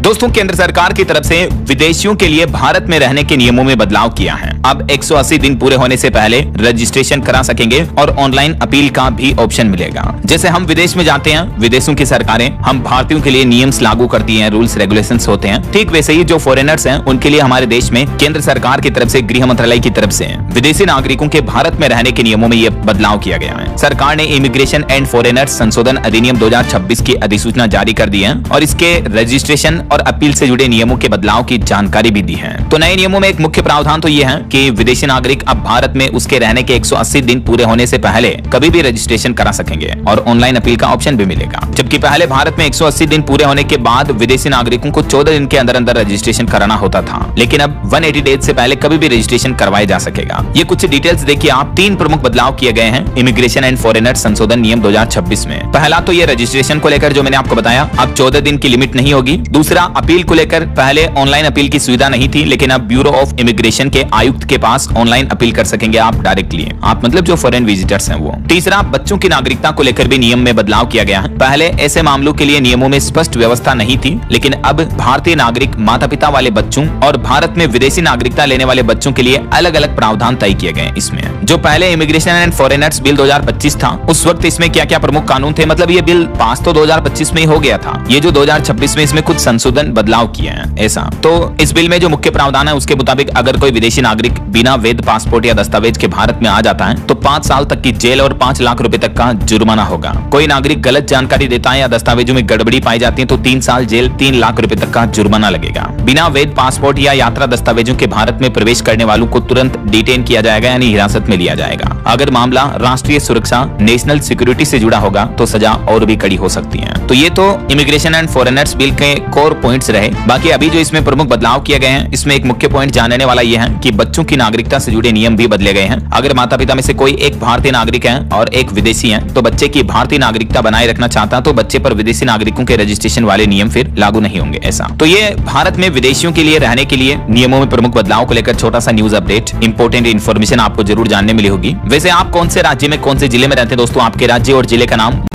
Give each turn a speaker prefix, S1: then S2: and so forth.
S1: दोस्तों, केंद्र सरकार की तरफ से विदेशियों के लिए भारत में रहने के नियमों में बदलाव किया है। अब 180 दिन पूरे होने से पहले रजिस्ट्रेशन करा सकेंगे और ऑनलाइन अपील का भी ऑप्शन मिलेगा। जैसे हम विदेश में जाते हैं, विदेशों की सरकारें हम भारतीयों के लिए नियम लागू करती हैं, रूल्स रेगुलेशंस होते हैं। ठीक वैसे ही जो फॉरेनर्स हैं उनके लिए हमारे देश में केंद्र सरकार की तरफ से, गृह मंत्रालय की तरफ से विदेशी नागरिकों के भारत में रहने के नियमों में यह बदलाव किया गया है। सरकार ने इमिग्रेशन एंड फॉरेनर्स संशोधन अधिनियम 2026 की अधिसूचना जारी कर दी है और इसके रजिस्ट्रेशन और अपील से जुड़े नियमों के बदलाव की जानकारी भी दी है। तो नए नियमों में एक मुख्य प्रावधान तो यह है कि विदेशी नागरिक अब भारत में उसके रहने के 180 दिन पूरे होने से पहले कभी भी रजिस्ट्रेशन करा सकेंगे और ऑनलाइन अपील का ऑप्शन भी मिलेगा। जबकि पहले भारत में 180 दिन पूरे होने के बाद विदेशी नागरिकों को 14 दिन के अंदर अंदर रजिस्ट्रेशन कराना होता था, लेकिन अब 180 डेज से पहले कभी भी रजिस्ट्रेशन करवाया जा सकेगा। ये कुछ डिटेल्स देखिए आप। 3 प्रमुख बदलाव किए गए हैं इमिग्रेशन एंड फॉरेनर्स संशोधन नियम 2026 में। पहला तो ये रजिस्ट्रेशन को लेकर जो मैंने आपको बताया, अब 14 दिन की लिमिट नहीं होगी। दूसरा, अपील को लेकर पहले ऑनलाइन अपील की सुविधा नहीं थी, लेकिन अब ब्यूरो ऑफ इमिग्रेशन के आयुक्त के पास ऑनलाइन अपील कर सकेंगे आप डायरेक्टली, आप मतलब जो फॉरेन विजिटर्स हैं वो। तीसरा, बच्चों की नागरिकता को लेकर भी नियम में बदलाव किया गया है। पहले ऐसे मामलों के लिए नियमों में स्पष्ट व्यवस्था नहीं थी, लेकिन अब भारतीय नागरिक माता पिता वाले बच्चों और भारत में विदेशी नागरिकता लेने वाले बच्चों के लिए अलग अलग प्रावधान तय किए गए। इसमें जो पहले इमिग्रेशन एंड फॉरेनर्स बिल 2025 था, उस वक्त इसमें क्या क्या प्रमुख कानून थे, मतलब ये बिल पास तो 2025 में ही हो गया था। ये जो 2026 में इसमें कुछ संशोधन बदलाव किए हैं ऐसा। तो इस बिल में जो मुख्य प्रावधान है उसके मुताबिक अगर कोई विदेशी नागरिक बिना वैध पासपोर्ट या दस्तावेज के भारत में आ जाता है तो 5 साल तक की जेल और 5 लाख रुपए तक का जुर्माना होगा। कोई नागरिक गलत जानकारी देता है या दस्तावेजों में गड़बड़ी पाई जाती है तो 3 साल जेल, 3 लाख रुपए तक का जुर्माना लगेगा। बिना वैध पासपोर्ट या यात्रा दस्तावेजों के भारत में प्रवेश करने वालों को तुरंत डिटेन किया जाएगा, यानी हिरासत में लिया जाएगा। अगर मामला राष्ट्रीय सुरक्षा, नेशनल सिक्योरिटी से जुड़ा होगा तो सजा और भी कड़ी हो सकती है। तो ये तो इमिग्रेशन एंड फॉरेनर्स बिल के कोर पॉइंट्स रहे। बाकी अभी जो इसमें प्रमुख बदलाव किए गए हैं, इसमें एक मुख्य पॉइंट जानने वाला यह है कि बच्चों की नागरिकता से जुड़े नियम भी बदले गए हैं। अगर माता पिता में से कोई एक भारतीय नागरिक है और एक विदेशी है, तो बच्चे की भारतीय नागरिकता बनाए रखना चाहता तो बच्चे पर विदेशी नागरिकों के रजिस्ट्रेशन वाले नियम फिर लागू नहीं होंगे ऐसा। तो ये भारत में विदेशियों के लिए रहने के लिए नियमों में प्रमुख बदलाव को लेकर छोटा सा न्यूज अपडेट, इंपोर्टेंट इन्फॉर्मेशन आपको जरूर जानने मिली होगी। वैसे आप कौन से राज्य में, कौन से जिले में रहते हैं दोस्तों? आपके राज्य और जिले का नाम